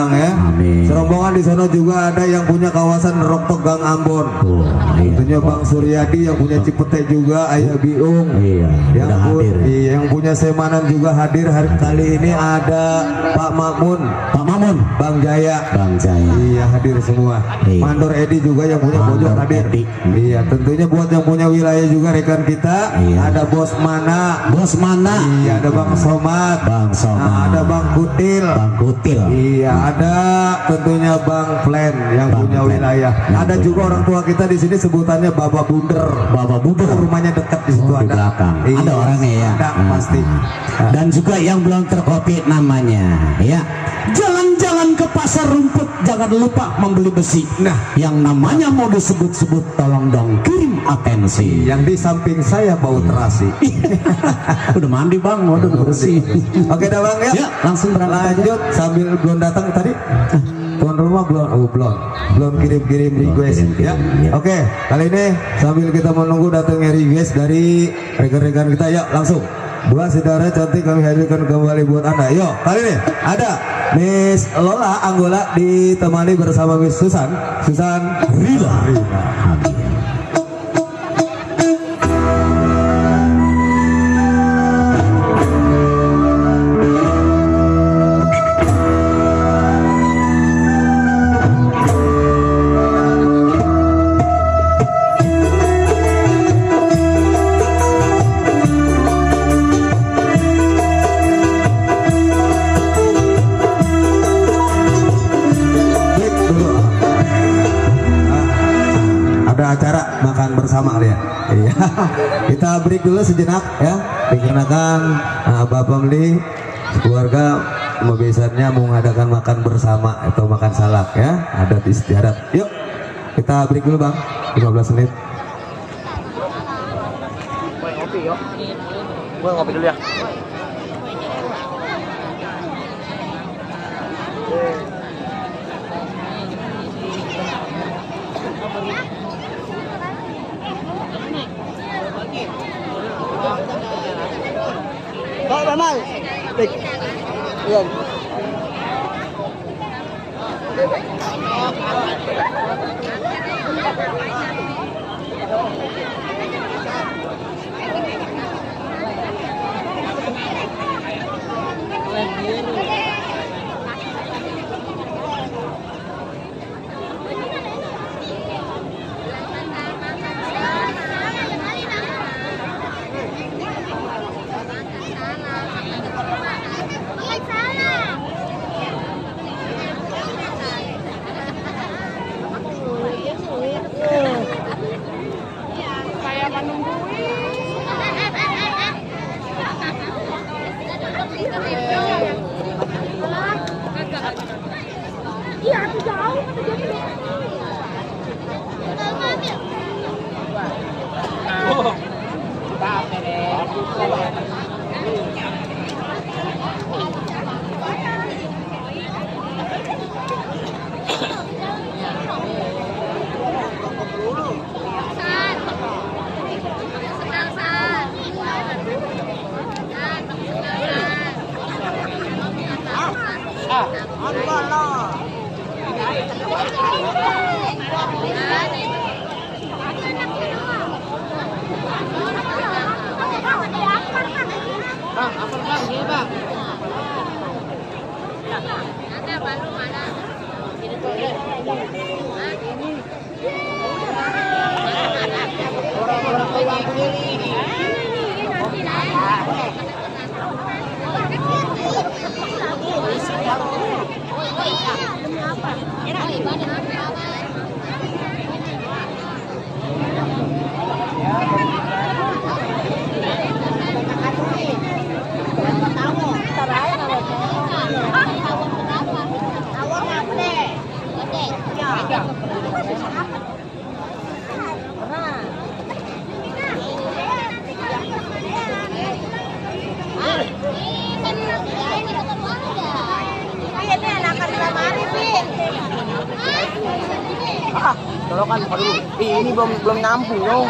Bang ya. Amin. Serombongan di sana juga ada yang punya kawasan Roktok Gang Ambon. Tentunya Bang Suryadi yang punya Cipete juga, Ayah Biung. Iya, Yang, hadir. yang punya Semanan juga hadir hari kali ini ada Pak Makmun, Bang Jaya. Iya hadir semua. Iya. Mandor Edi juga yang punya pojok hadir. Iya, tentunya buat yang punya wilayah juga rekan kita. Iya. Ada Bos Mana. Iya, ada Bang Somad. Nah, ada Bang Kutil. Iya, ada tentunya Bang Plan yang punya wilayah. Ada juga orang tua kita di sini sebutannya Baba Bunder. Rumahnya dekat di situ di ada. belakang. Iya, Ada orangnya ya. ada pasti. Dan juga yang belum terkopi namanya ya. Jalan-jalan ke pasar rumput, jangan lupa membeli besi. Nah, yang namanya mau disebut-sebut tolong dong kirim atensi. Yang di samping saya bau terasi. Udah mandi Bang, udah bersih. Oke dah Bang ya. Ya, langsung berangkat. Lanjut sambil belum datang tadi. Tuan rumah belum kirim request ya. Oke, kali ini sambil kita menunggu datangnya request dari rekan-rekan kita, ya langsung. Buat saudara cantik kami hadirkan kembali buat Anda. Yo, kali ini ada Miss Lola Anggola ditemani bersama Miss Susan Rila. Acara makan bersama kali ya. Iya. Kita break dulu sejenak ya. Dikarenakan Bapak Meli keluarga biasanya mengadakan makan bersama atau makan salak ya. Adat istiadat. Yuk. Kita break dulu Bang. 15 menit. Ngopi yuk. Gue ngopi dulu ya. Pak Ramal. Iya. Iya, aku jauh. Tolong kan dulu. Ini belum nyampung dong.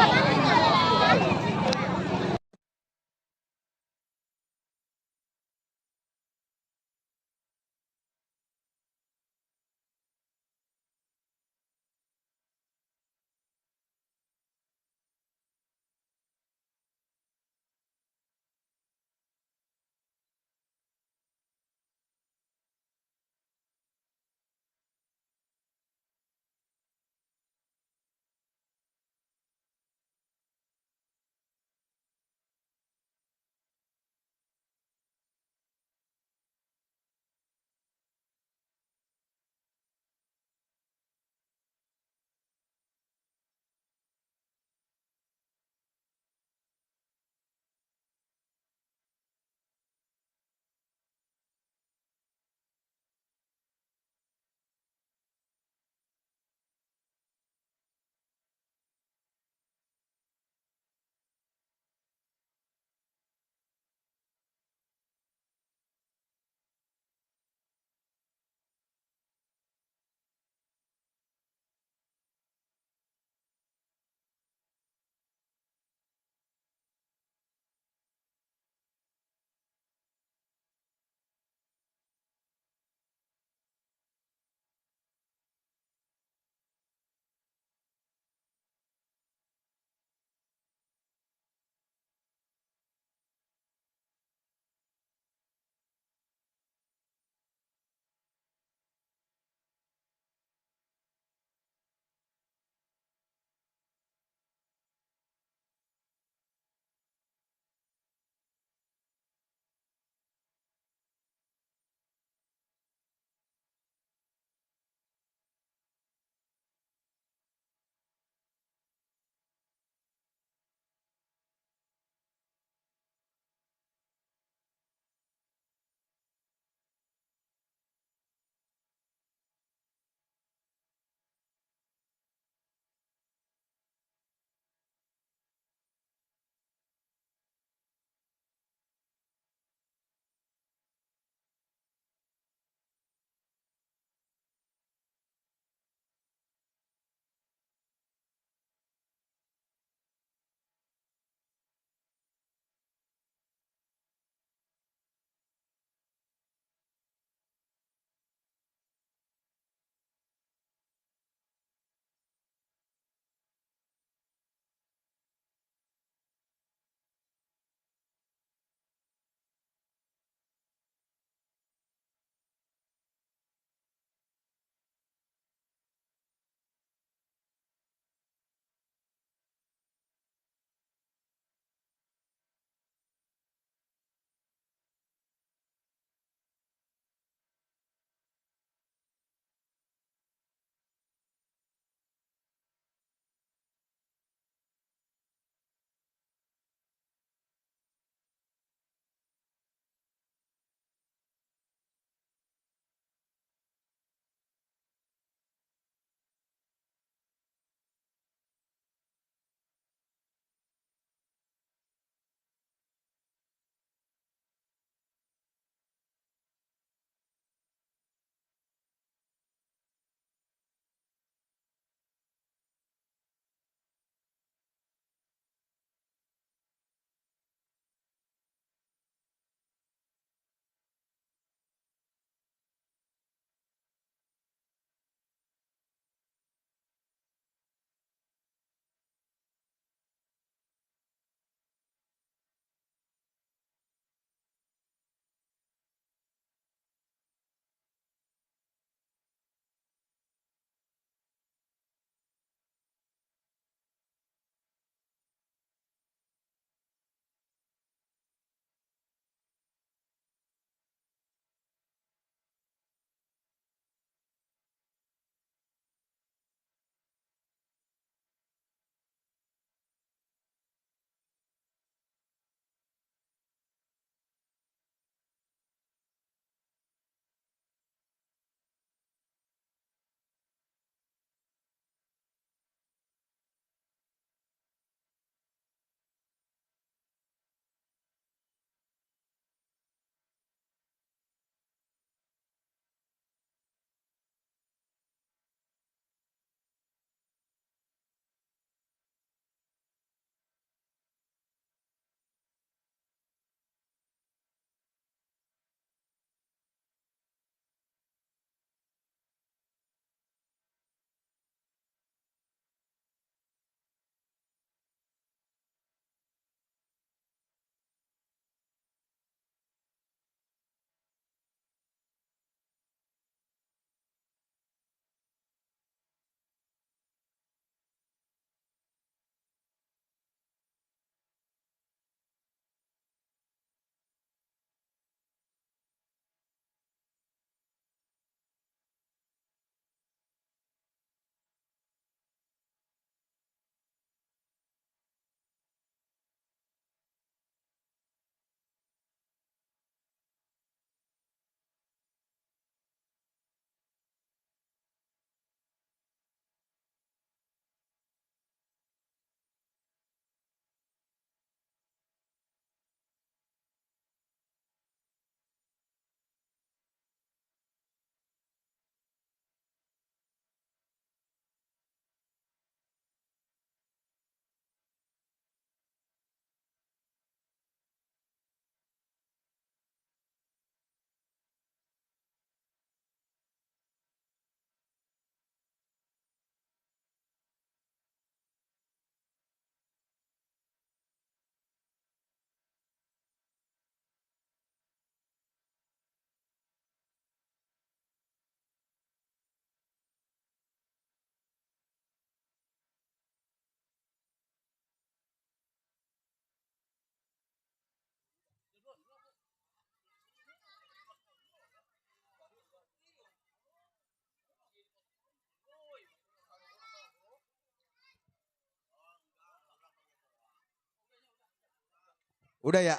Udah ya?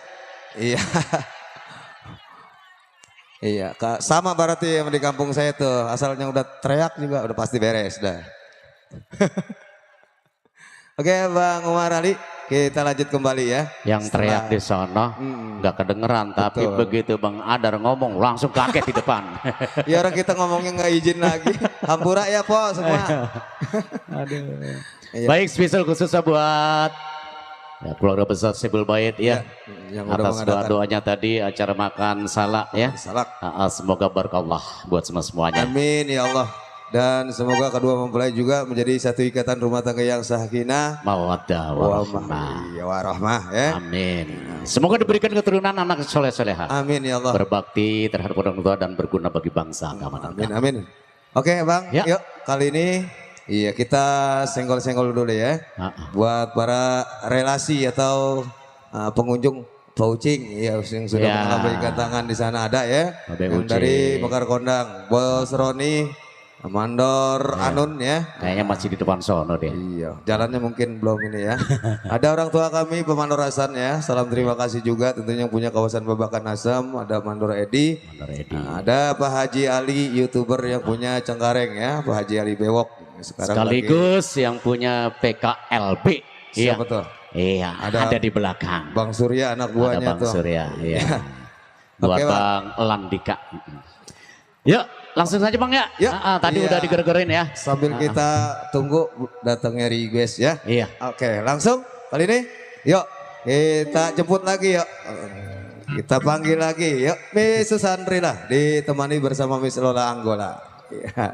Iya. Iya, sama berarti yang di kampung saya tuh. Asalnya udah teriak juga udah pasti beres dah. Oke, Bang Umar Ali, kita lanjut kembali ya. Yang teriak di sono nggak kedengeran, tapi Betul. begitu Bang Adar ngomong langsung kaget di depan. Ya orang kita ngomongnya nggak izin lagi. Hampura ya po semua. Iya. Baik, spesial khususnya buat ya, keluarga besar Sibul Bait ya. Yang udah Atas mengadakan doa-doanya tadi acara makan salak ya. salak. Semoga berkah buat semuanya. Amin ya Allah. Dan semoga kedua mempelai juga menjadi satu ikatan rumah tangga yang sakinah. Mawaddah warahmah. Iya warahmah ya. Amin. Semoga diberikan keturunan anak soleh-soleha. Amin ya Allah. Berbakti terhadap orang tua dan berguna bagi bangsa. Amin amin. Oke Bang, Ya. yuk kali ini iya kita senggol-senggol dulu ya. Buat para relasi atau pengunjung Paucing ya yang sudah Ya. mengambil tangan di sana ada ya. Babe Yang Ucing. dari Mekar Kondang, Bos Roni, Mandor Anun ya. Kayaknya masih di depan sono deh. Iya, jalannya mungkin belum ini ya. Ada orang tua kami Pemandor Hasan ya. Salam terima kasih juga tentunya yang punya kawasan Babakan Asam. Ada Mandor Edi. Nah, ada Pak Haji Ali YouTuber yang punya Cengkareng ya. Pak Haji Ali Bewok. Sekarang Sekaligus yang punya PKLB. Iya. siapa tuh? Iya, ada di belakang. Bang Surya anak Ada buahnya Bang tuh. Surya, iya. Buat Oke, Bang. Bang Landika. Yuk, langsung saja Bang ya. Yuk. Tadi Iya. udah diger-gerin ya. Sambil kita tunggu datangnya request ya. Iya. Oke, langsung kali ini. Yuk, kita jemput lagi yuk. Kita panggil lagi yuk. Miss Susandri lah ditemani bersama Miss Lola Anggola. Iya.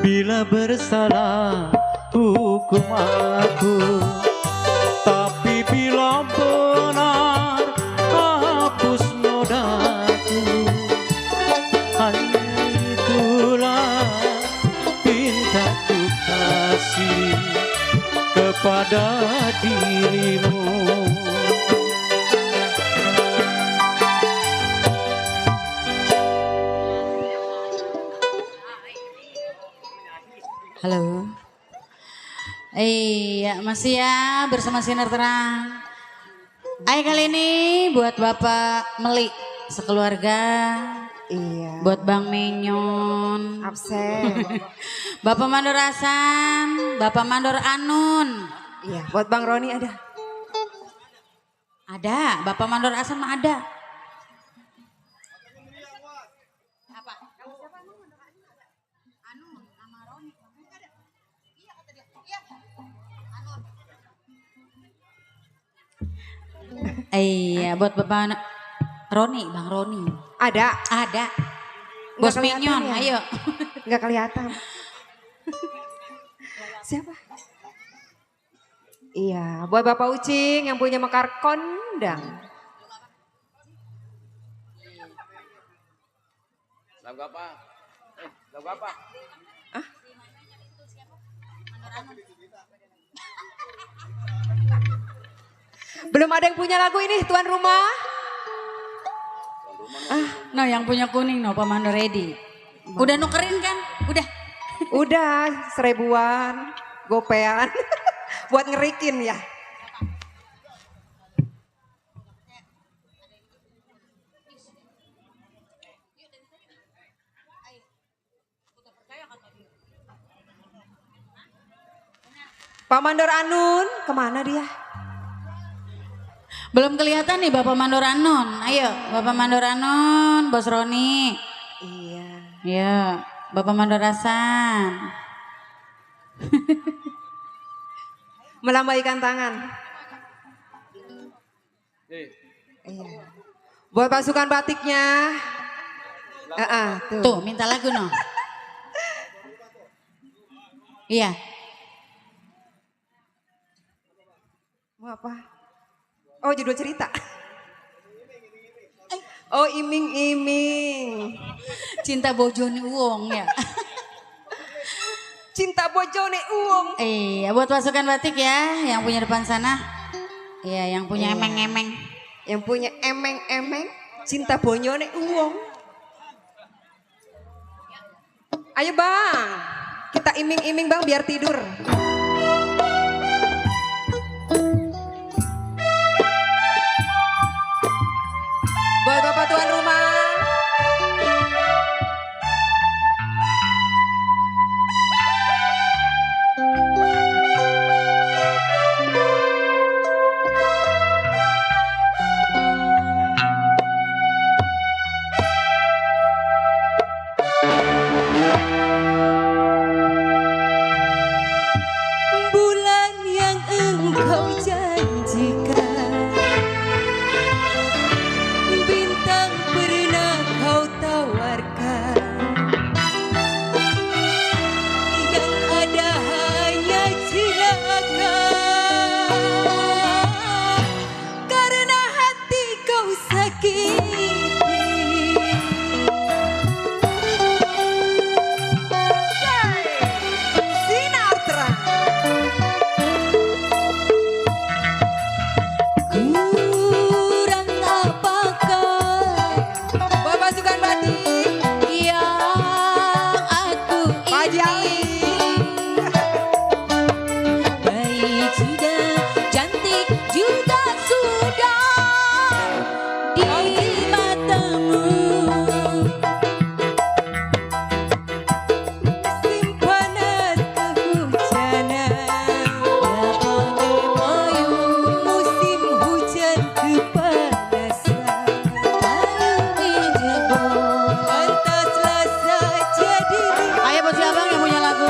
Bila bersalah hukum aku, tapi bila benar hapus nodaku. Hanya itulah pintaku kasih kepada dirimu. Halo. Iya, masih ya bersama Sinar Terang. Kali ini buat Bapak Meli sekeluarga. Iya. Buat Bang Menyon. Absen. Bapak Mandor Hasan, Bapak Mandor Anun. Iya. Buat Bang Roni ada. Ada, Bapak Mandor Hasan mah ada. Iya, buat Bapak Roni, Bang Roni. Ada. Ada. Nggak Bos kelihatan Menyon, ya? ayo. Nggak kelihatan. Siapa? Iya. Buat Bapak Ucing yang punya Mekar Kondang. Lagu apa? Lagu apa? Belum ada yang punya lagu ini tuan rumah? No, yang punya kuning, no, Pak Mandor ready. Udah nukerin kan? Udah. Udah 1000-an. Gopean. Buat ngerikin ya. Pak Mandor Anun, kemana dia? Belum kelihatan nih Bapak Mandor Anun. Ayo, Bapak Mandor Anun, Bos Roni. Iya. Ya, Bapak Mandor Hasan. Melambaikan tangan. Iya. Buat pasukan batiknya. Tuh. Tuh, minta lagu no. Iya. Mau apa? Oh, judul cerita. Oh, iming-iming. Cinta bojone uang ya. Cinta bojone uang. Iya, buat pasukan batik ya, yang punya depan sana. Iya, yang punya emeng-emeng. Yang punya emeng-emeng. Cinta bojone uang. Ayo bang, kita iming-iming bang biar tidur. Buat bapak tuan rumah. Bulan yang engkau janjikan, bintang pernah kau tawarkan, yang ada hanya cilaka, karena hati kau sakiti. Sinar terang. Kurang apakah buat pasukan batik Yang aku Pajali. baik sudah, cantik juga sudah di matamu. Simpanan kehujanan, musim hujan kepanasan, pantaslah saja diri. Ayo buat siapa yang punya lagu?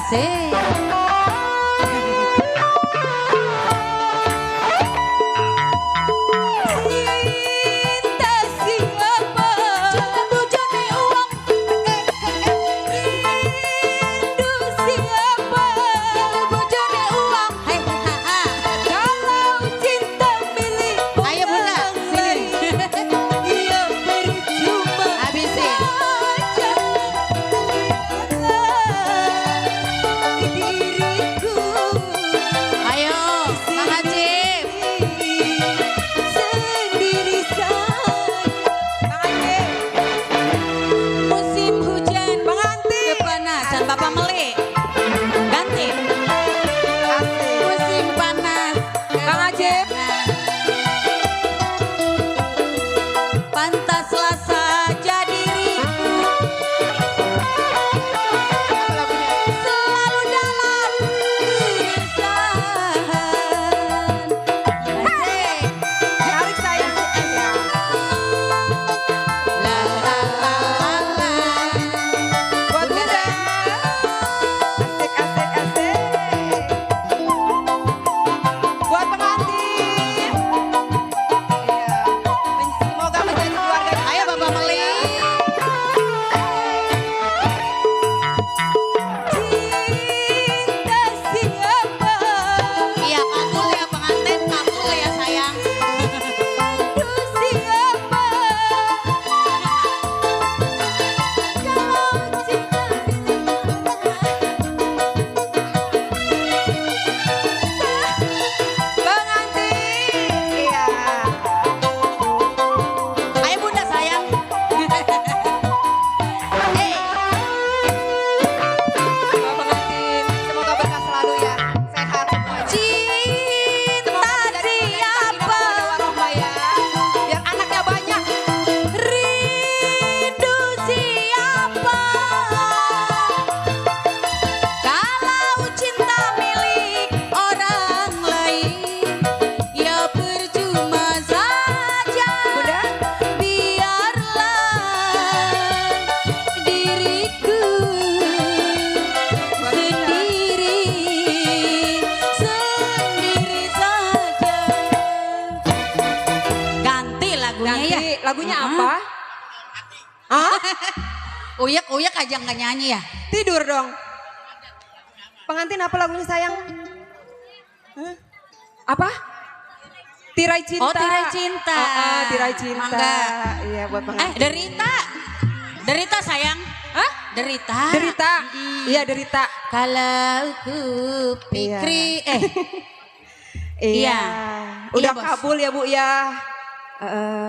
Asik. Cinta siapa? Cinta bujane uang. Rindu siapa? Bujane uang. Hai, ha. Kalau cinta milik Ayo Bunda, sini. ia percuma Habisin. saja. Diriku Ayo, Mang Ajib. sendiri saja. Bang Ajib, Musim hujan. pengantin. Kepanasan Bapak Meli. Ganti. Asik. Musim panas. Bang Ajib. Pantaslah saja diriku selalu dalam keresahan. Asik. Tarik sayang. Ya. La la la la la. Buat Bunda Bunda. Asik, asik, asik. Buat pengantin. Iya. Semoga menjadi keluarga yang Ayo Bapak Meli. cinta siapa? Iya kabul ya pengantin, kabul ya sayang. Rindu siapa? Kalau cinta pengantin. Iya. Ayo Bunda sayang. Eh, Bapak pengantin, semoga berkah selalu ya, sehat semuanya. cinta siapa? Ya. Biar anaknya banyak. Rindu siapa? Kalau cinta milik orang lain, ya percuma saja. Bunda, Biarlah diriku sendiri saja. Ganti lagunya ya. ganti lagunya Heeh. apa? Hah? Uyak aja nggak nyanyi ya? Tidur dong. Pengantin apa lagunya sayang? Hah? Apa? Tirai cinta. Oh, Tirai Cinta. Tirai cinta. Mangga. Iya buat pengantin. Derita sayang. Hah? Derita. Derita. Iya derita. Kalau ku pikri, Iya. Udah Iya, Bos. kabul ya Bu ya.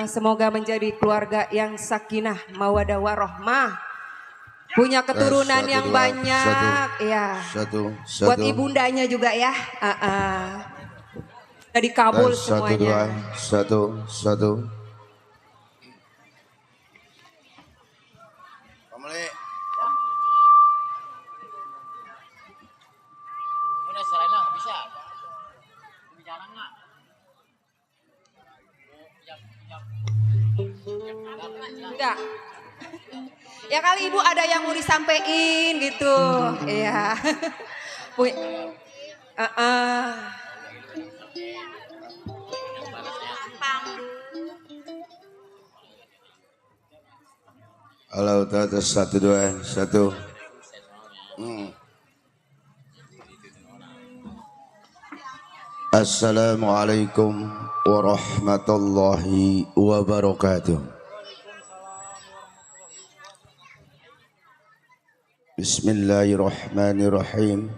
Semoga menjadi keluarga yang sakinah, mawadah warohmah. Punya keturunan Satu, yang dua, banyak. Iya. Satu. Buat ibundanya juga ya. Jadi kabul Satu, semuanya. dua, satu. Pameli. Udah selain lah, nggak bisa. Bicara nggak? Enggak. Ya kali ibu ada yang mau disampaikan gitu. Iya. Halo, atas satu, dua, satu. Assalamualaikum warahmatullahi wabarakatuh. Bismillahirrahmanirrahim.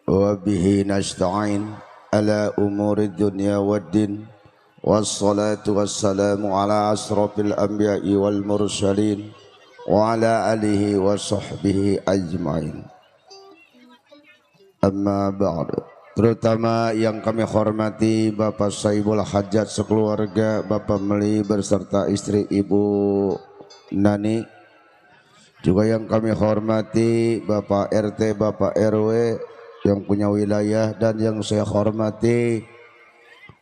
Wa bihi nasta'in ala umuri dunya waddin. Wassalatu wassalamu ala asrafil anbiya'i wal mursalin wa ala alihi wa sahbihi ajma'in. Amma ba'du. Terutama yang kami hormati Bapak Saibul Hajat sekeluarga, Bapak Meli beserta istri Ibu Nani. Juga yang kami hormati Bapak RT, Bapak RW yang punya wilayah, dan yang saya hormati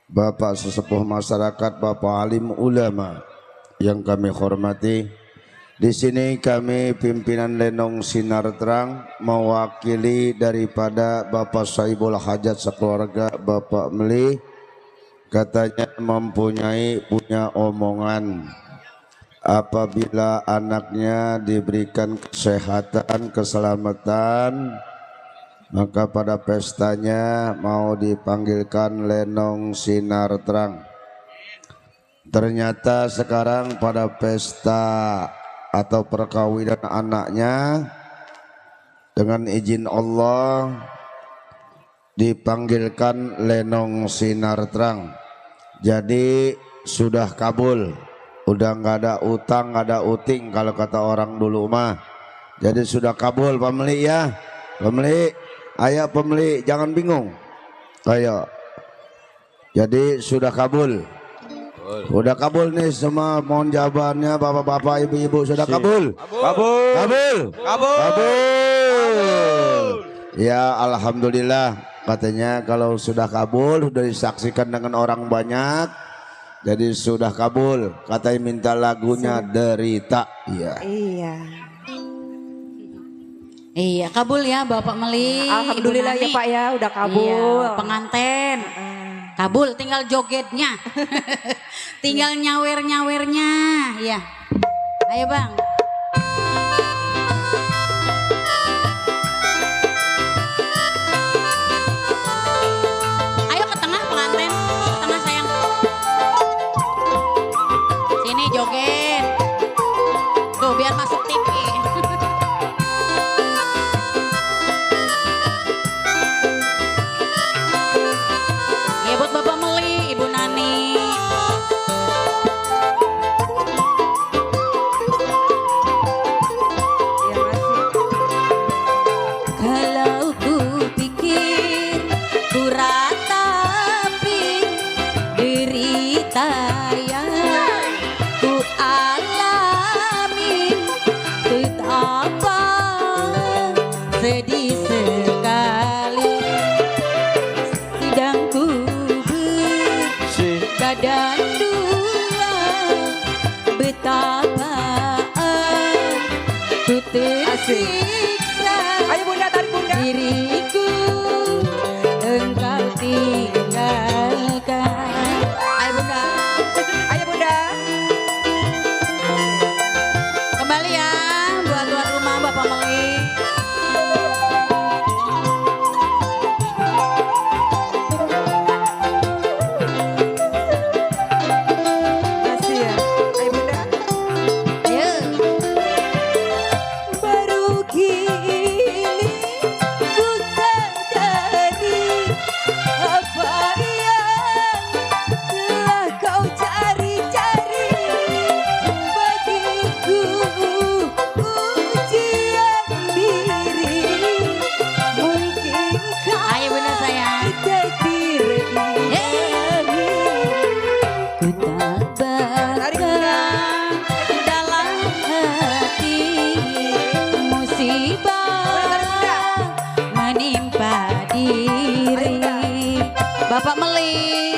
Bapak sesepuh masyarakat, Bapak alim ulama yang kami hormati, Di sini kami pimpinan Lenong Sinar Terang mewakili daripada Bapak Saibul Hajat sekeluarga Bapak Meli, katanya punya omongan apabila anaknya diberikan kesehatan, keselamatan, maka pada pestanya mau dipanggilkan Lenong Sinar Terang. Ternyata sekarang pada pesta atau perkawinan anaknya dengan izin Allah dipanggilkan Lenong Sinar Terang. Jadi sudah kabul, udah nggak ada utang, nggak ada uting kalau kata orang dulu mah. Jadi sudah kabul pembeli ya, pembeli, ayo pembeli jangan bingung, ayo. Jadi sudah kabul. Udah kabul nih semua mohon jawabannya bapak-bapak ibu-ibu sudah kabul. Kabul. Ya alhamdulillah katanya kalau sudah kabul sudah disaksikan dengan orang banyak. Jadi sudah kabul katanya minta lagunya Derita. Iya kabul ya Bapak Meli. Alhamdulillah Ibu ya Nani. Pak ya udah kabul. Iya, penganten. Kabul tinggal jogetnya. Tinggal nyawer-nyawernya. Ya. Ayo Bang. Ayo ke tengah penganten. Ke tengah sayang. Sini joget. Tuh biar masuk TV. Ya buat Bapak Meli, Ibu Nani. Ya masih. Kalau ku pikir ku ratapi derita yang ku alami, betapa sedih sekali sedang ku berbadan dua, betapa ku tersiksa. Ayo Bunda tarik Bunda. Diriku engkau tinggalkan. Ayo Bunda. Ayo Bunda. Kembali ya buat tuan rumah Bapak Meli. Masih ya. Ayo Bunda. Ayo. Baru kini ku sadari apa yang telah kau cari-cari bagiku, ujian diri. Mungkinkah Ayo Bunda sayang. takdir ilahi. Ku tak berkenan dalam hati musibah menimpa diri. Bapak Meli.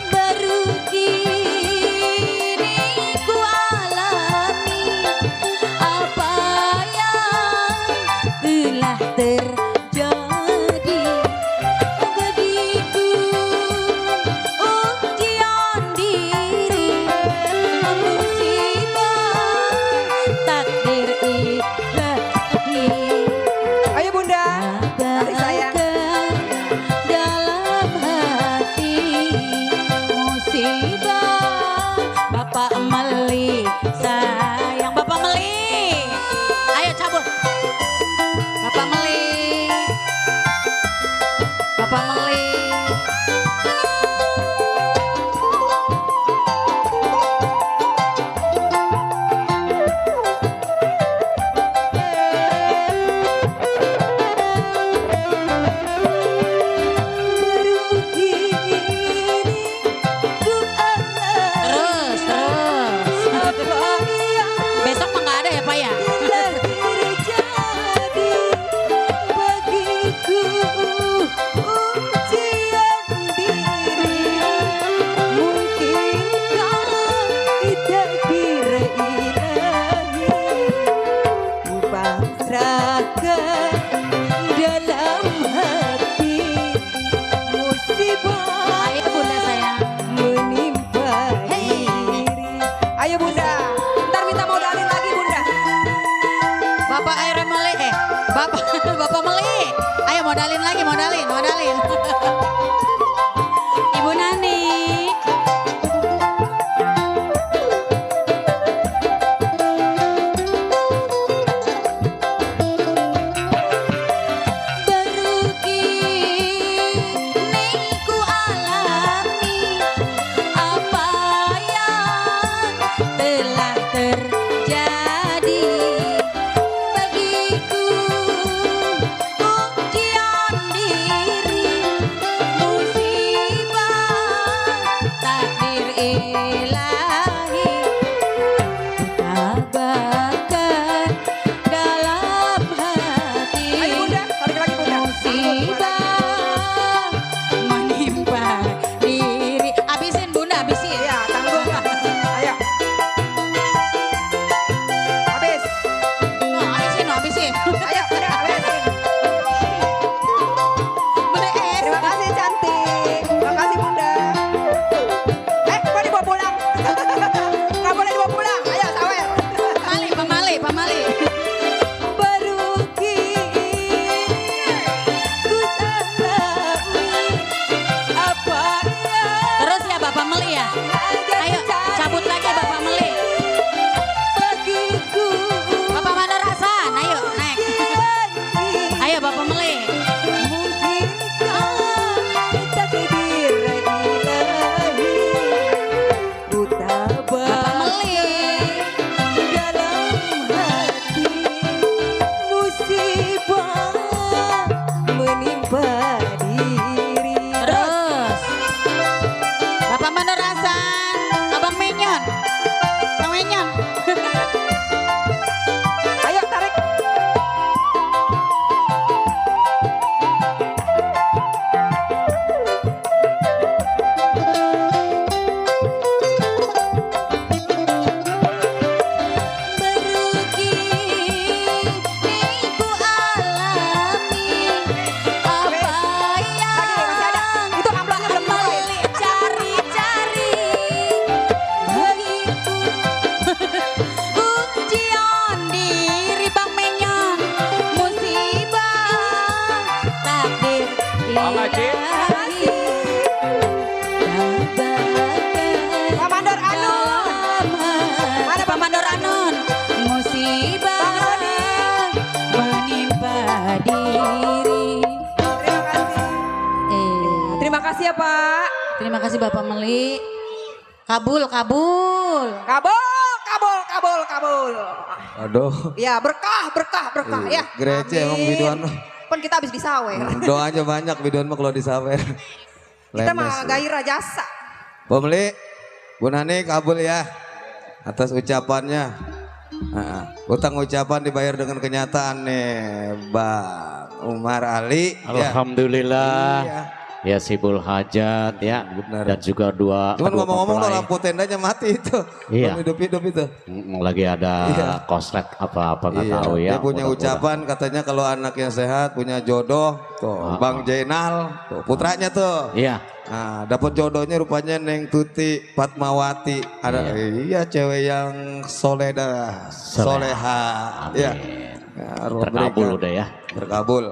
Baru kini ku alami apa yang telah terjadi bagiku, ujian diri musibah takdir ilahi. Ayo Bunda. Tarik sayang. Dalam hati musibah Bapak Meli sayang. Bapak Meli ayo cabut. Bapak Meli. Bapak Meli. Baru kini ku alami takdir ilahi pasrahkan dalam hati musibah Ayo bunda sayang. menimpa diri. Ayo bunda, ntar minta modalin lagi bunda. Bapak air meli Bapak Bapak meli. Ayo modalin lagi, modalin. Ibu Nani. Baru kini ku alami apa yang telah terjadi bagiku, ujian diri, musibah takdir ilahi tabakan dalam hati. Ayo bunda, tarik lagi bunda. Musibah menimpa diri. Habisin bunda, habisin. Iya, tanggung. Ayo. Habis. Habisin. Ayo, bunda, habisin. Bunda Terima kasih cantik. Terima kasih bunda. Kok dibawa pulang? Nggak boleh dibawa pulang. Ayo, sawer. Pamali. Baru kini ku alami apa yang Terus ya Bapak Meli ya. Ayo cabut lagi Bapak Meli. bagiku Bapak Mandor Hasan, ayo naik. Ayo Bapak Meli. mungkinkah takdir ilahi ku Bapak Meli. dalam hati musibah menimpa diri. Terus. Bapak Mandor Hasan, Abang Menyon. Bang Menyon. Ayo tarik. Baru kini ku alami apa Masih ada. yang Itu amplopnya belum dibukain. Meli cari-cari bagiku. Ujian diri Bang Menyon, musibah takdir ilahi. Pak Mandor Anun. Mana Pak Mandor Anun? Musibah menimpa diri. Terima kasih. Terima kasih ya Pak. Terima kasih Bapak Meli. Kabul. Kabul. Aduh. Ya berkah ya. Gereja emang Amin. biduan. Kan kita habis disawer. Doanya banyak biduan mah kalau disawer. Kita Lemes. mah gairah jasa. Bu Meli, Bu Nani kabul ya atas ucapannya. Utang ucapan dibayar dengan kenyataan nih Bang Umar Ali. Ya. Alhamdulillah. Iya. Ya Sibul Hajat ya. Benar. Dan juga Cuman kedua ngomong-ngomong tuh mempelai. lampu tendanya mati itu. Iya. Hidup-hidup itu. Lagi ada Iya. koslet apa-apa nggak Iya, tahu ya. dia punya Mudah-mudahan. ucapan katanya kalau anaknya sehat punya jodoh tuh Bang Jainal tuh putranya tuh. Iya. Nah, dapat jodohnya rupanya Neng Tuti Fatmawati. Ada iya cewek yang soleh dah, soleha. Iya. Ya, Allah Terkabul berikan. udah ya. Berkabul.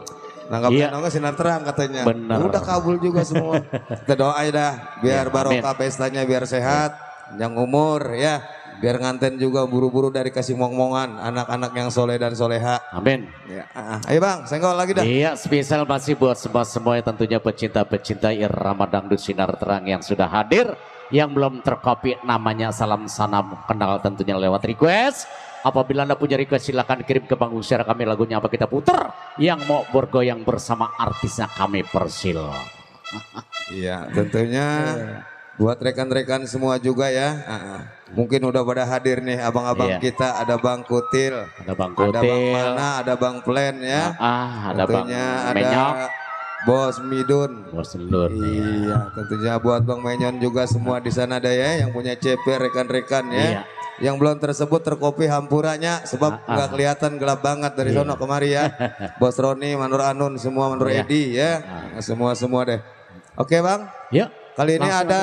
Nangkap Iya. nongol sinar terang katanya. Bener. Udah kabul juga semua. Kita doain dah biar Iya, barokah amin. pestanya biar sehat, yang umur ya. Biar nganten juga buru-buru dari kasih mong-mongan anak-anak yang soleh dan soleha. Amin. Ya, ayo Bang, senggol lagi dah. Iya, spesial masih buat semua tentunya pecinta-pecinta irama dangdut sinar terang yang sudah hadir, yang belum tercopy namanya salam sanam kenal tentunya lewat request. Apabila Anda punya request silakan kirim ke panggung share kami lagunya apa kita putar. Yang mau bergoyang bersama artisnya kami persil. Iya, tentunya buat rekan-rekan semua juga ya. Mungkin udah pada hadir nih abang-abang Iya. kita, ada Bang Kutil, Ada Bang ada Bang Kutil, Mana, ada Bang Plan ya. ada Bang Tentunya ada Menyok, Bos Midun. Bos Lur. Iya, tentunya buat Bang Menyon juga semua di sana ada ya yang punya CP rekan-rekan ya. Iya. Yang belum tersebut terkopi hampurannya sebab nggak kelihatan gelap banget dari sono kemari ya. Bos Roni, Manur Anun, semua Manur Iya. Edi ya. Semua deh. Oke Bang, Yuk. kali ini Langsung ada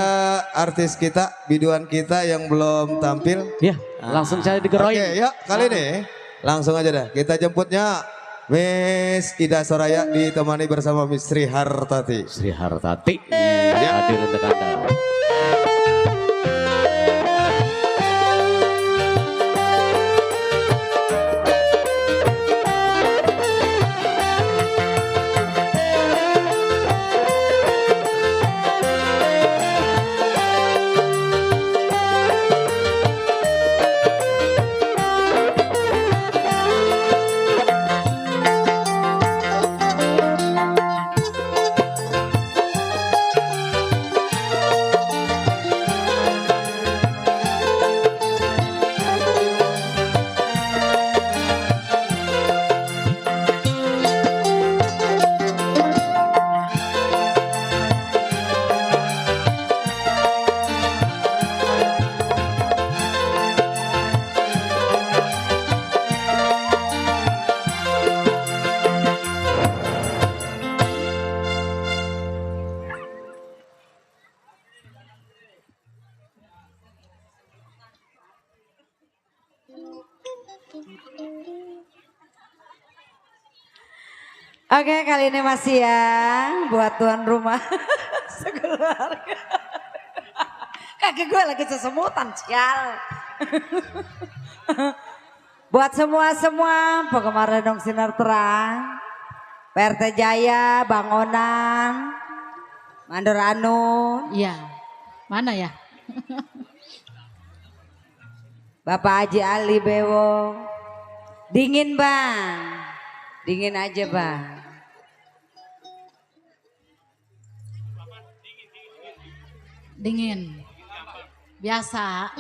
artis kita, biduan kita yang belum tampil. Ya, langsung saya digeroin. Oke, yuk kali ini langsung aja dah. Kita jemputnya Miss Ida Soraya ditemani bersama Miss Sri Hartati. Sri Hartati hadir untuk Anda. Oke, kali ini masih ya buat tuan rumah sekeluarga. Kaki gue lagi sesemutan, sial. Buat semua penggemar Dong Sinar Terang, PRT Jaya, Bang Onan, Mandor Anun. Iya. Mana ya? Bapak Haji Ali Bewo. Dingin Bang. Dingin aja Bang. Dingin. Biasa.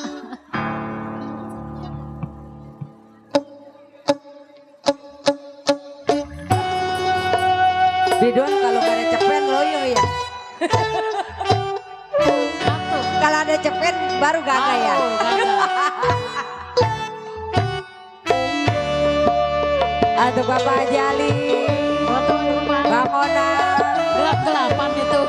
Bidon kalau gak ada cepen loyo ya. Kalau ada cepen baru gagah ya. Untuk Bapak Haji Ali, Bang Onan. Gelap-gelapan itu.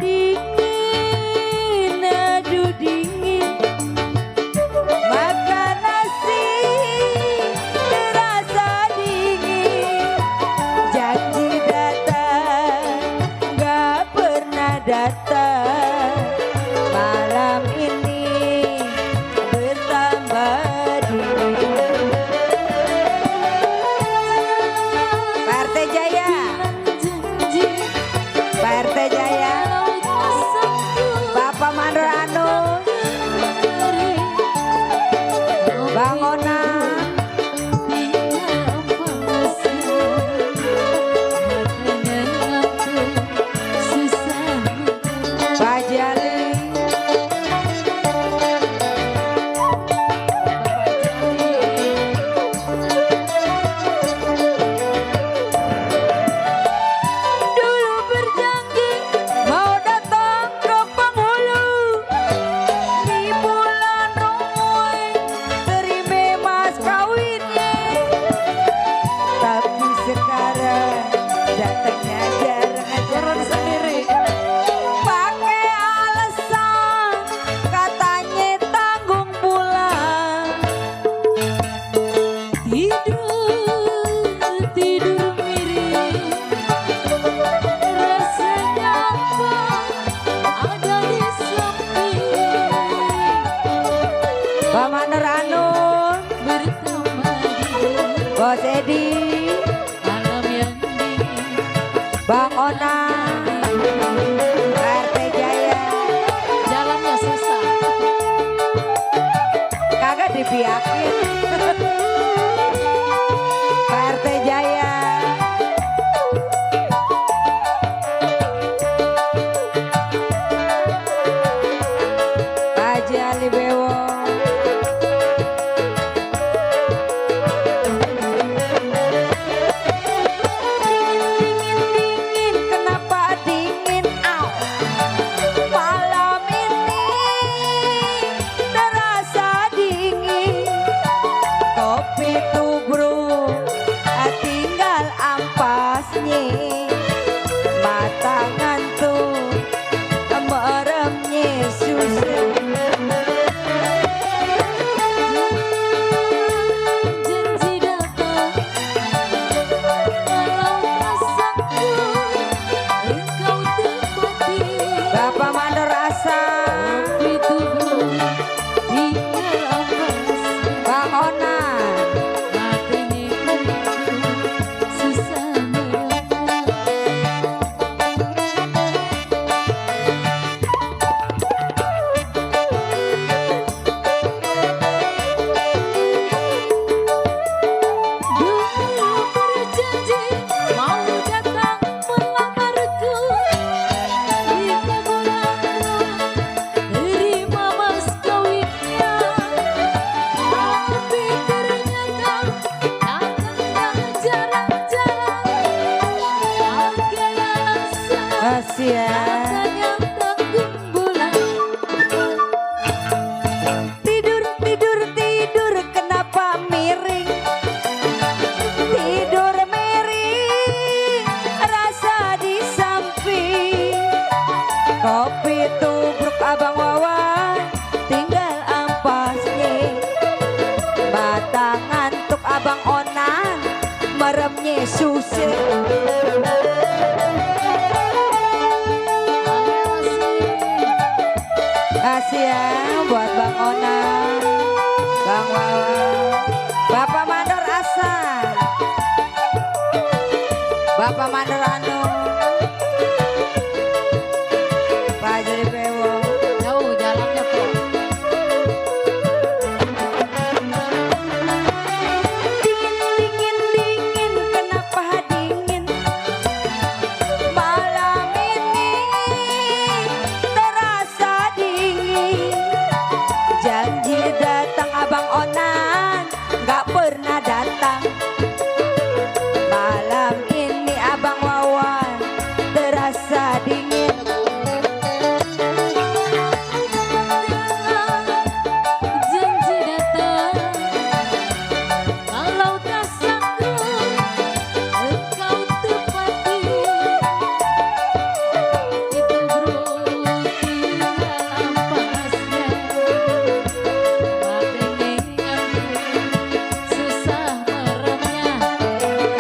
Dingin, aduh dingin. Makan nasi terasa dingin. Janji datang, gak pernah datang. Malam ini bertambah dingin. Pak RT Jaya, Pak RT Jaya, Bapak Mandor Anun, Bang Onan, Pak Jali. Dulu berjanji mau datang ke penghulu di bulan Rumuy terima mas kawinnya, tapi sekarang datangnya jarang sendiri pakai alasan Abang Wawan tinggal ampasnya. Batang ngantuk Abang Onan meremnya susah. Kasih ya buat Bang Onan, Bang Wawan, Bapak Mandor Asan, Bapak Mandor Anu, Pak Jadi Pewo. Jauh jalannya tuh. Dingin, dingin, kenapa dingin? Malam ini terasa dingin. Janji datang Abang Onan, nggak pernah datang. Malam ini Abang Wawan terasa dingin. Janji datang, kalau tak sanggup engkau tepati. Itu bro tinggal ampasnya. Badannya susah meremnya.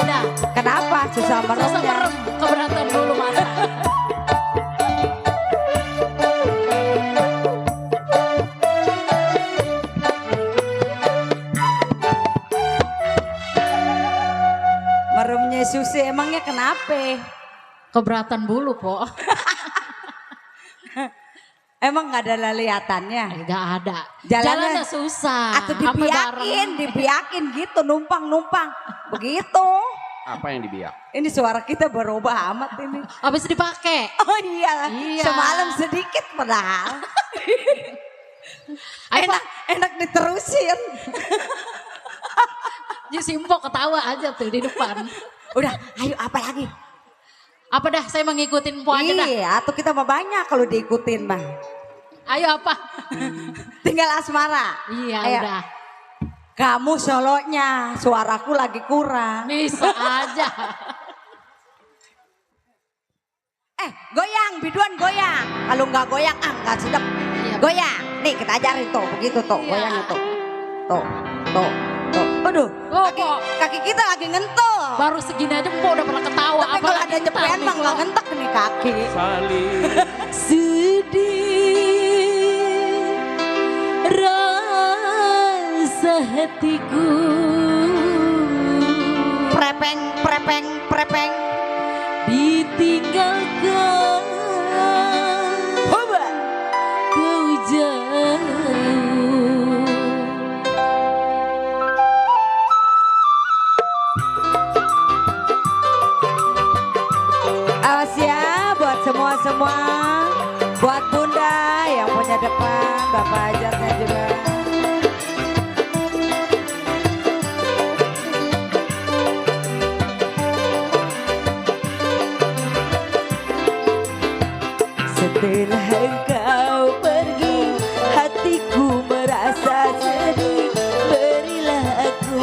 Udah, Kenapa susah susah meremnya? merem, keberatan dulu masa. Meremnya Susi emangnya kenapa? Keberatan bulu, Po. Emang nggak ada leliatannya? Enggak ada. Jalannya- Jalannya susah. Atau Sampai dibiakin gitu, numpang-numpang. Begitu. Apa yang dibiak? Ini suara kita berubah amat ini. Habis dipakai. Oh iya, Iya. semalam sedikit padahal. Ayo, enak, enak diterusin. Jadi Simpo ketawa aja tuh di depan. Udah, ayo apa lagi? Apa dah, saya mau ngikutin Po aja dah. Iya, atau kita mau banyak kalau diikutin mah. Ayo apa? Tinggal asmara. Iya Ayo. udah. Kamu solonya, suaraku lagi kurang. Bisa aja. Goyang, biduan goyang. Kalau nggak goyang, nggak sedap. Iya. Goyang. Nih kita ajarin tuh, begitu tuh, Iya. goyangnya tuh. Tuh, tuh, tuh. Aduh, Oh, kaki, kok. kaki kita lagi ngentel. Baru segini aja Po udah pernah ketawa. Tapi kalau Apalagi ada ntar jepean nih, mah nggak Po. ngentek nih kaki. Sedih rasa hatiku. Prepeng, prepeng, prepeng. Ditinggalkan Hoba. kau jauh. Awas ya buat semua-semua. Buat Bunda yang punya depan, Bapak Hajatnya juga. Setelah engkau pergi, hatiku merasa sedih. Berilah aku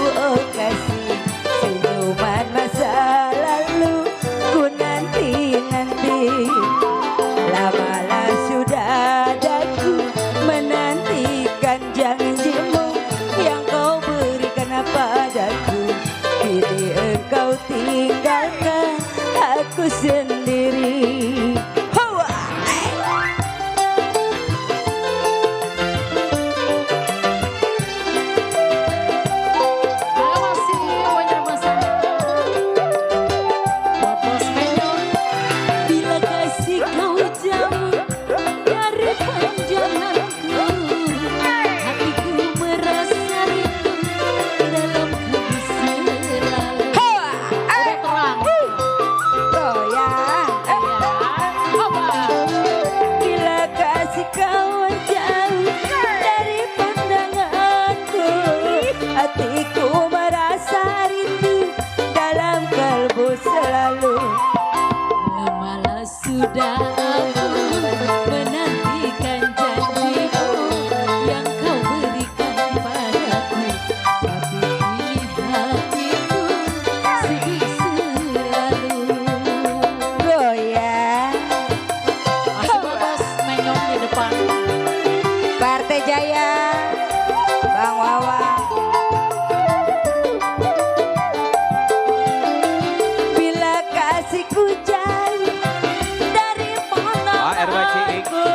kasih senyuman masa lalu. Ku nanti-nanti, lamalah sudah daku menantikan janjimu yang kau berikan padaku. Kini engkau tinggalkan aku sendiri. Hoa! Masih banyak masalah. Buat Bos Menyo. Bila kasih kau jauh dari panjanganku, hatiku merasa rindu dalam kebisingan. Hoa! Udah terang. Goyang. Apa? Bila kasih kau jauh dari pandanganku, hatiku merasa rindu dalam kalbu selalu. Malah sudah aku menantikan janjimu yang kau berikan padaku. Tapi kini hatiku sedih selalu. Goyang. Masih Bos Menyong di depan. Jaya, Bang Wawa. Bila kasihku jauh dari pandanganku,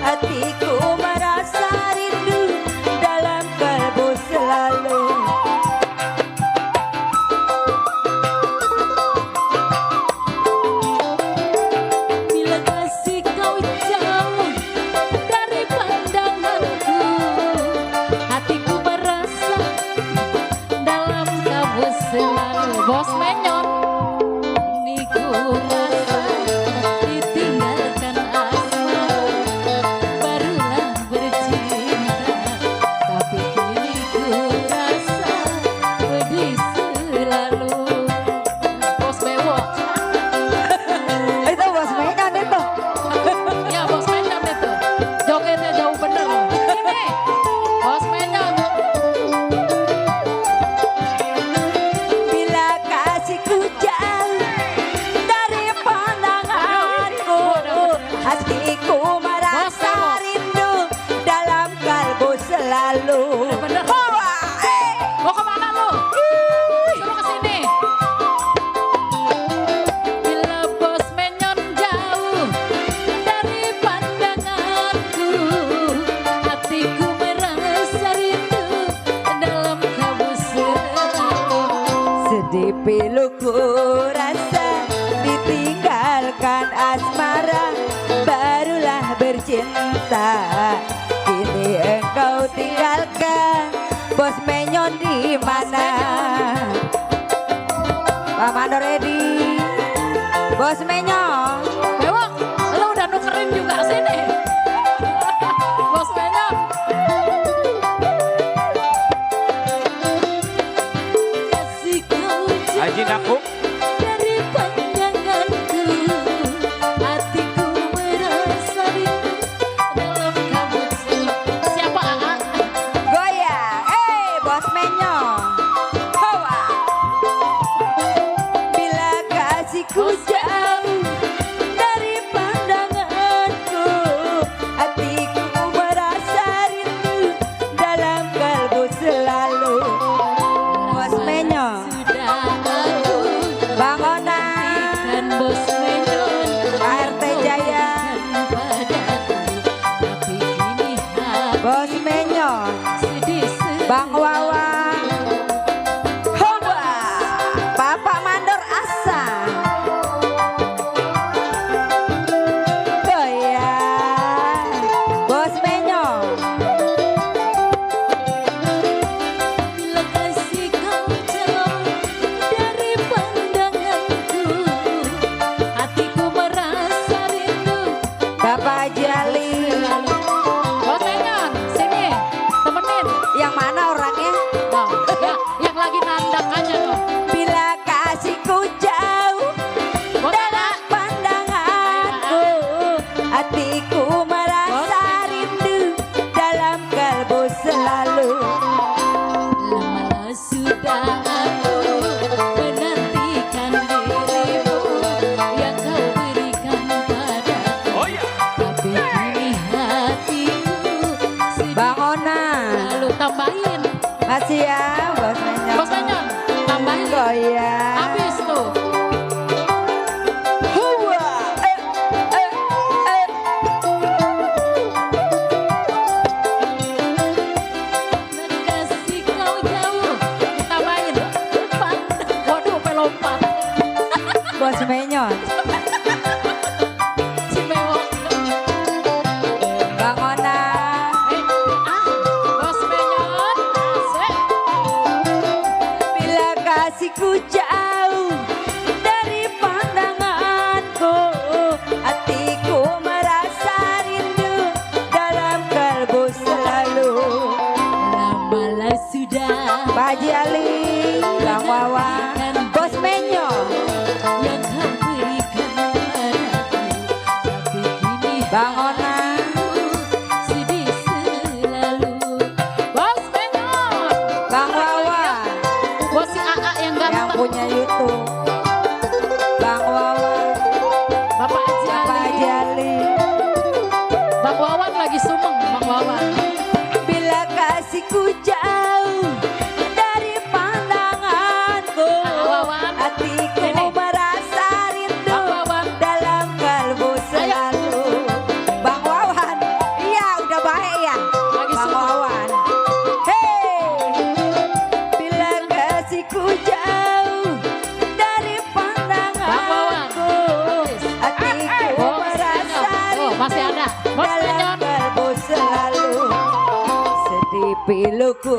hatiku merasa rindu dalam kalbu selalu. Bila kasih kau jauh dari pandanganku, hatiku merasa dalam kabut selalu. Bos Menyon, ini ku rasa ditinggalkan asmara, barulah bercinta, tapi kini ku rasa pedih selalu. Bos Bewok. Itu bos Medan itu. Ya Bos Menyon itu jogetnya jauh bener. Ini Bos Menyon. Bila kasihku jauh dari pandanganku, hatiku merasa rindu dalam kalbu selalu. Bener. Wah, Mau kemana lu? Suruh kesini. Bila Bos Menyon jauh dari pandanganku, hatiku merasa rindu dalam kabut selalu. sedih piluku rasa ditinggalkan asmara, barulah bercinta. Kini engkau tinggalkan Bos Menyon di mana? Pak Mandor Edi, Bos Menyon. Bewok, lu udah nukerin juga sini. Bos Menyon. Kasih kau Haji Nakuk. dari pandanganku, hatiku merasa rindu dalam kabut selalu. Siapa AA? Goyang, Bos Menyon. Hawa. Bila kasihku jauh dari pandanganku, hatiku merasa rindu dalam kalbu selalu. Bos Menyon, Sudah aku Bang Ona, kan Bos Menyon RT Jaya, padaku, tapi kini hati Bos Menyon, sedih Bang Wawa. Hawa. Bapak Mandor Asa. Goyang, Bos Menyon. Bila kasih kau jauh dari pandanganku, hatiku merasa rindu. Bapak Jali. Bos Menyon, sini temenin. Yang mana orangnya? Nah, ya, yang lagi nandang aja dong. Bila kasihku jauh Bos dari pandanganku, hatiku merasa rindu dalam kalbu selalu. Lama sudah aku menantikan dirimu yang kau berikan padaku. Oh ya. Tapi kini hatiku sedih. Bang Ona, Lalu tambahin, masih ya Bos Menyon. Bos Menyon, tambahin. Goyang. Habis tuh. Hawa. Dan kasih kau jauh, tambahin. Waduh, pelompat. Bos Menyon. Si Bewok. Bang Ona. Bos Menyon, asik. Bila kasihku jauh dari pandanganku, hatiku merasa rindu dalam kalbu selalu. Lamalah sudah Pak Haji Ali, Bang Wawa, Bos Menyon, yang kau berikan padaku, tapi kini Bang Ona. sedih selalu. Bos Menyon, Bang Wawa bos si AA yang yang ganteng. punya YouTube. Bang Wawa, Bapak Haji Pak Ali. Haji Ali. Bang Wawan lagi sumeng, Bang Wawan. dalam kalbu selalu sedih piluku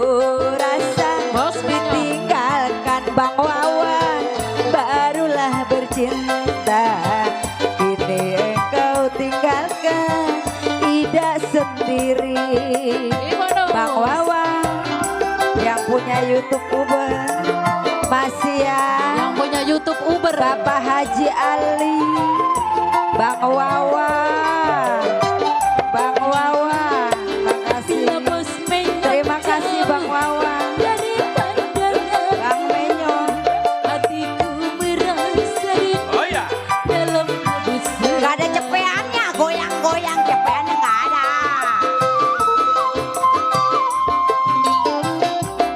rasa Bos Menyon. ditinggalkan Bang Wawan barulah bercinta kini engkau tinggalkan Ida sendiri. Gimana, Bang Bos? Wawan yang punya YouTube Uber masih ya Yang punya YouTube Uber. Bapak Haji Ali Bang Wawan Bang Wawan makasih Bos Menyon terima kasih Bang Wawan dari pandangan Bang Menyon hatiku merasa dalam busur. gak ada cepeannya goyang-goyang cepeannya gak ada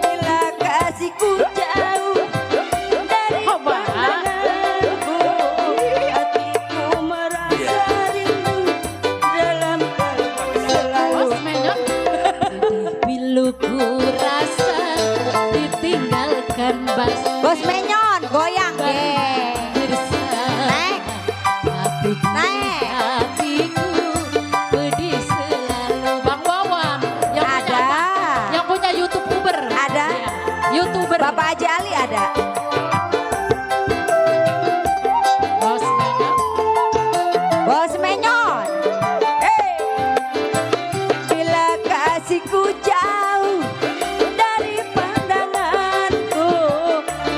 bila kasihku jauh dari pandanganku hatiku merasa rindu dalam kalbu selalu Bos Menyon. Sedih piluku rasa ditinggalkan bas. Bos Menyon goyang ye naik naik Hatiku pedih selalu. Bang Wawan yang ada yang punya YouTube Uber. Ada. Ya, YouTuber. Bapak Haji Ali ada Bos Menyon. Bos Menyon hey. Bila kasihku jauh dari pandanganku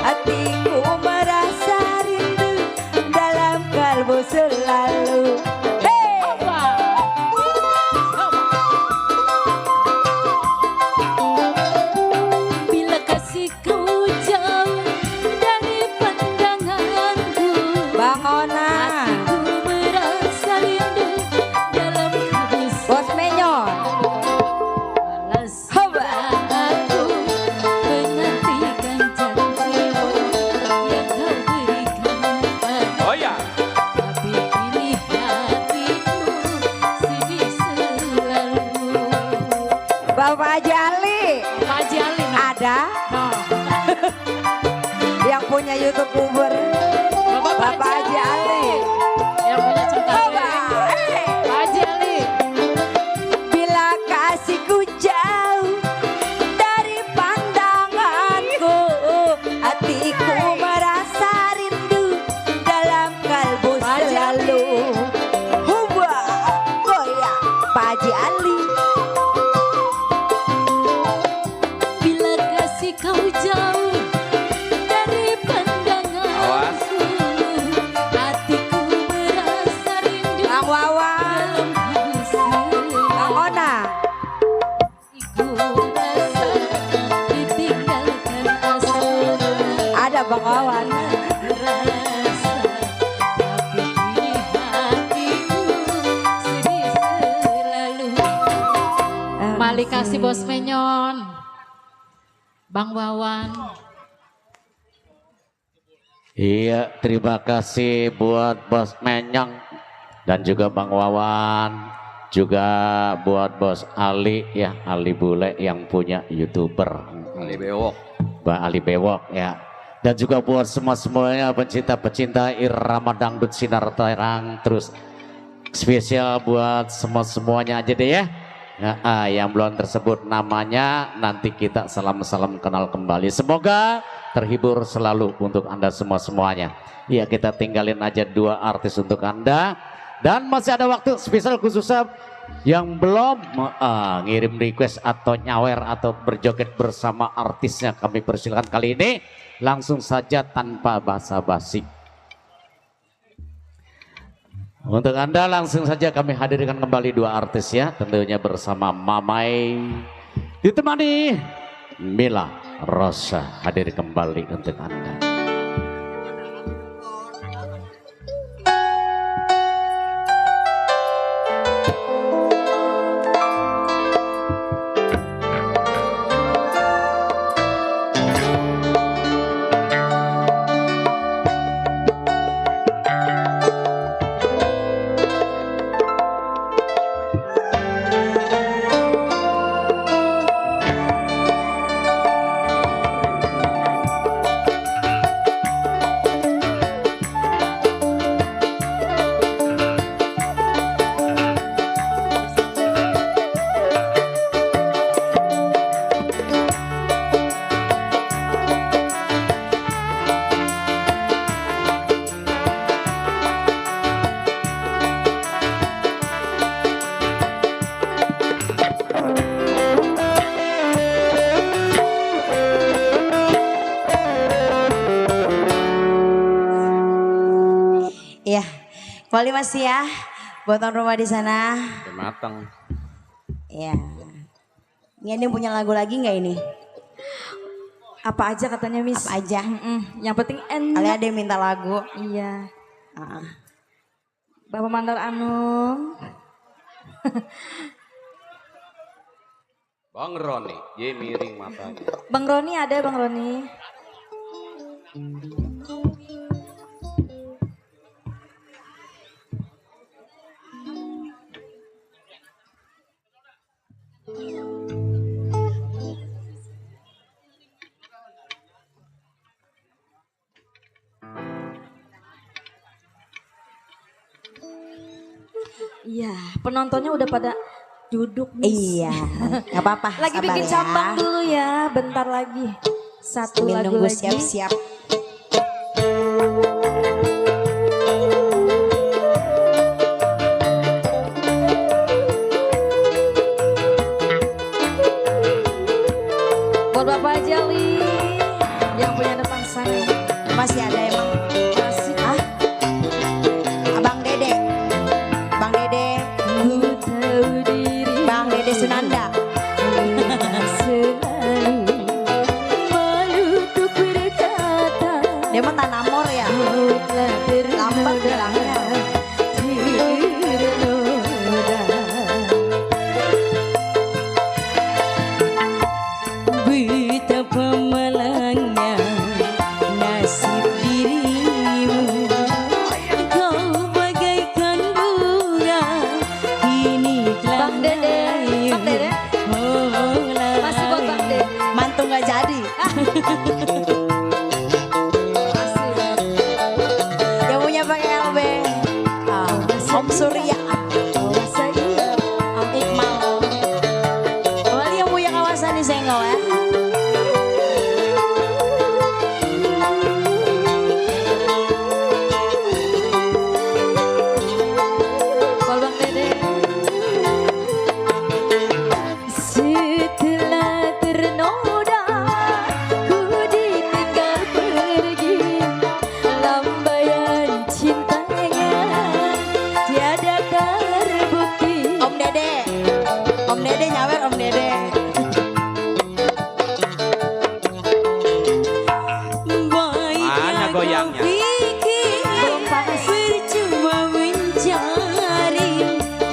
hatiku merasa rindu dalam kalbu selalu hey. Bila kasih kau jauh dari pandanganku, Bang Ona hatiku merasa rindu dalam kabus. Bos Menyon Balas Hoba. aku menantikan janjimu yang kau berikan padaku. Tapi kini hatiku sedih selalu. Bapak Haji Ali Pak Haji Ali, no. ada No. yang punya YouTube Uber Bapak Haji Ali Yang punya cinta Hoba. kering. Hey. Pak Haji Ali. Bila kasihku jauh dari pandanganku hatiku merasa rindu dalam kalbu selalu Huba goyang Pak Haji Ali Bila kasih kau jauh dari pandanganku, hatiku merasa rindu Bang Wawan dalam kabus. Bang Ona Hatiku rasa ditinggalkan asmara. ada Bang Wawan Rasa, tapi kini hatiku sedih selalu. Malik kasih Bos Menyon, Bang Wawan. Iya, terima kasih buat Bos Menyong dan juga Bang Wawan, juga buat Bos Ali ya, Ali Bule yang punya YouTuber. Ali Bewok. Bang Ali Bewok ya. Dan juga buat semuanya pecinta-pecinta irama dangdut sinar terang, terus spesial buat semuanya aja deh ya. Yang belum tersebut namanya nanti kita salam-salam kenal kembali. Semoga terhibur selalu untuk Anda semuanya. Ya, kita tinggalin aja 2 artis untuk Anda. Dan masih ada waktu spesial khususnya yang belum ngirim request atau nyawer atau berjoget bersama artisnya, kami persilakan kali ini langsung saja tanpa basa-basi. Untuk Anda langsung saja kami hadirkan kembali 2 artis ya, tentunya bersama Mamai ditemani Mila Rosa, hadir kembali untuk Anda. Poli masih ya, buat tuan rumah di sana. Matang. Ya. Ini ada yang punya lagu lagi nggak ini? Apa aja katanya Miss? Apa aja? Yang penting Kalian enak. ada yang minta lagu? Iya. Ah. Bapak Mandar Anung. Bang Roni, ye miring matanya. Bang Roni ada Bang Roni. Iya, penontonnya udah pada duduk Miss. Iya, nggak apa-apa. Lagi sabar bikin ya. sambang dulu ya, bentar lagi. Satu Sambil lagu nunggu lagi. siap-siap. Buat Bapak Jali yang punya depan sana. Masih ada emang. Masih Ah, Abang Dede, Bang Dede, ku tahu diri Bang Dede Sunanda. selalu malu untuk berkata. Dia mah tanamor ya. Lambat bilangnya. Betapa malangnya nasib dirimu. Kau bagaikan bunga kini telah Bang Dede, Bang Dede. Masih buat Bang Dede. Mantu nggak jadi. Yang punya pakai LB. Om Surya, Om Iqmal. Kembali yang punya kawasan di Senggol ya. Buat Bang Dede. Setelah ternoda ku ditinggal pergi, lambaian cintanya tiada terbukti. Om Dede, Om Dede nyawer Om Dede. Mana goyangnya? Belum panas. Percuma mencari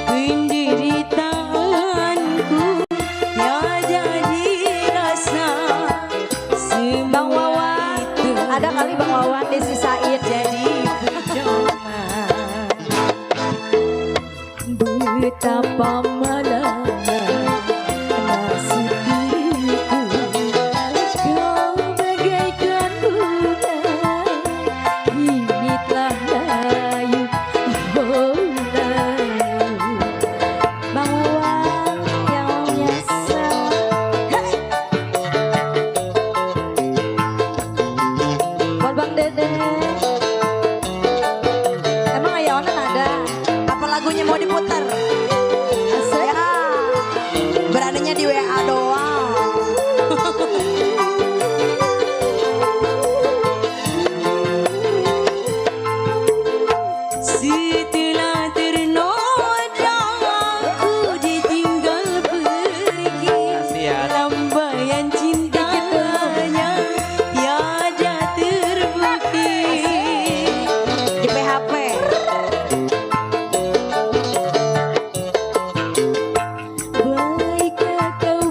penderitaanku, tiada dirasa. Bang Wawan, ada kali Bang Wawan Desi Said. Jadi pedoman. Betapa malangnya nasib diriku. Kau bagaikan bunga kini telah layu. Oh, layu. Bang Wawan yang biasa. Buat Bang Dede. Emang Ayah Onan ada? Apa lagunya mau diputar? Ya, beraninya di WA doang. Setelah ternoda aku ditinggal pergi, lambaian cintanya tiada terbukti. Di PHP. Baikkah kau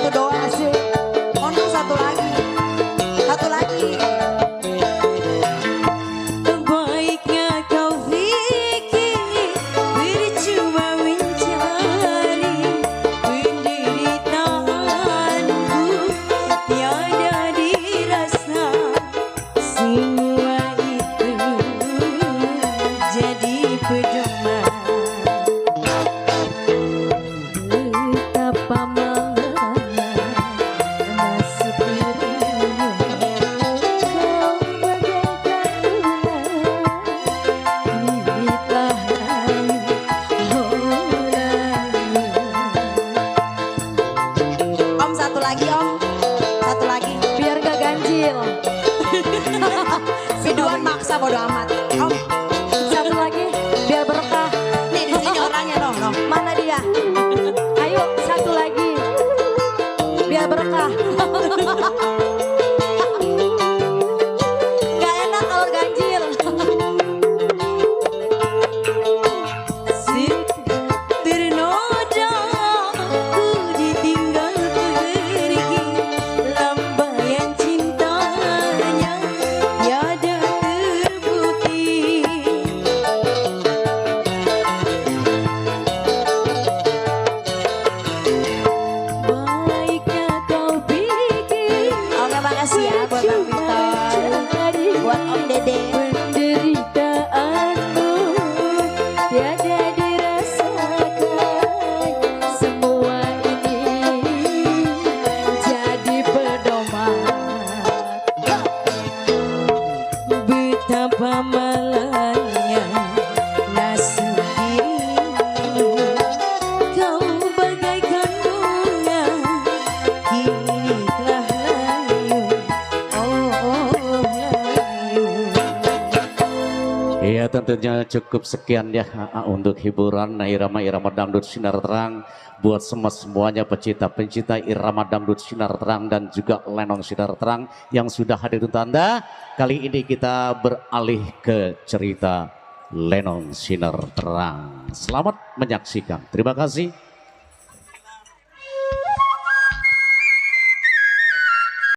satu doang sih. Oh no, satu lagi. Satu lagi. Baiknya kau pikir percuma mencari penderitaanku tiada dirasa, semua itu jadi pedoman. Betapa malangnya nasib dirimu, kau bagaikan bulan, Om satu lagi om. Satu lagi. Biar gak ganjil. Si Duan maksa bodo amat. Om. Satu lagi, biar berkah. Nih di sini orangnya noh noh. Mana dia? Ayo, satu lagi. Biar berkah. Gak enak kalau ganjil. ternoda ku ditinggal pergi, lambaian cintanya tiada terbukti. Baiknya kau pikir Oke makasih ya buat Bang Victor. Buat Om Dede. penderitaanmu tiada dirasakan, semua ini jadi pedoman. Betapa malangnya nasib dirimu, kau bagaikan bunga kini telah layu, oh layu. Iya tentunya cukup sekian ya untuk hiburan irama-irama dangdut sinar terang buat semuanya pecinta-pecinta irama dangdut sinar terang dan juga lenong sinar terang yang sudah hadir untuk Anda. Kali ini kita beralih ke cerita lenong sinar terang. Selamat menyaksikan. Terima kasih.